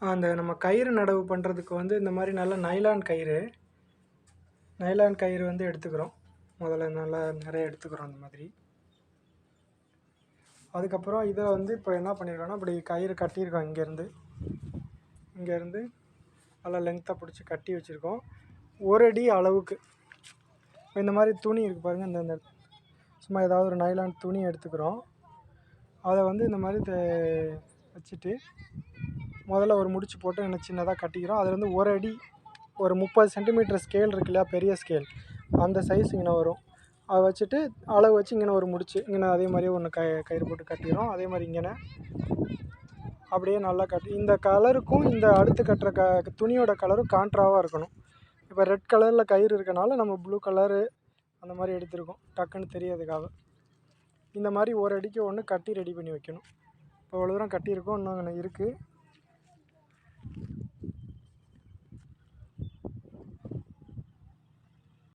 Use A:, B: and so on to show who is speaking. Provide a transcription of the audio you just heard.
A: அந்த நம்ம கயிறு நடவு பண்ணுறதுக்கு வந்து இந்த மாதிரி நல்ல நைலான் கயிறு வந்து எடுத்துக்கிறோம். முதல்ல நல்லா நிறைய எடுத்துக்கிறோம் அந்த மாதிரி. அதுக்கப்புறம் இதை வந்து இப்போ என்ன பண்ணியிருக்கோன்னா, இப்படி கயிறு கட்டியிருக்கோம். இங்கேருந்து நல்லா லென்த்தாக பிடிச்சி கட்டி வச்சுருக்கோம். ஒரு அடி அளவுக்கு இந்த மாதிரி துணி இருக்குது பாருங்கள். இந்த சும்மா ஏதாவது ஒரு நைலான் துணி எடுத்துக்கிறோம். அதை வந்து இந்த மாதிரி வச்சுட்டு முதல்ல ஒரு முடிச்சு போட்டு இன்னும் சின்னதாக கட்டிக்கிறோம். அதில் வந்து ஒரு அடி ஒரு 30 சென்டிமீட்டர் ஸ்கேல் இருக்கு இல்லையா, பெரிய ஸ்கேல், அந்த சைஸ் இங்கே வரும். அதை வச்சுட்டு அளவு வச்சு இங்கே ஒரு முடிச்சு இங்கே அதே மாதிரியே ஒன்று கயிறு போட்டு கட்டிக்கிறோம். அதே மாதிரி இங்கே அப்படியே நல்லா கட்டி இந்த கலருக்கும் இந்த அடுத்து கட்டுற துணியோட கலரும் கான்ட்ராவாக இருக்கணும். இப்போ ரெட் கலரில் கயிறு இருக்கனால நம்ம ப்ளூ கலரு அந்த மாதிரி எடுத்துருக்கோம், டக்குன்னு தெரியாதுக்காக. இந்த மாதிரி ஒரு அடிக்கு ஒன்று கட்டி ரெடி பண்ணி வைக்கணும். இப்போ இவ்வளோ தூரம் கட்டியிருக்கோம், இன்னும் இருக்குது.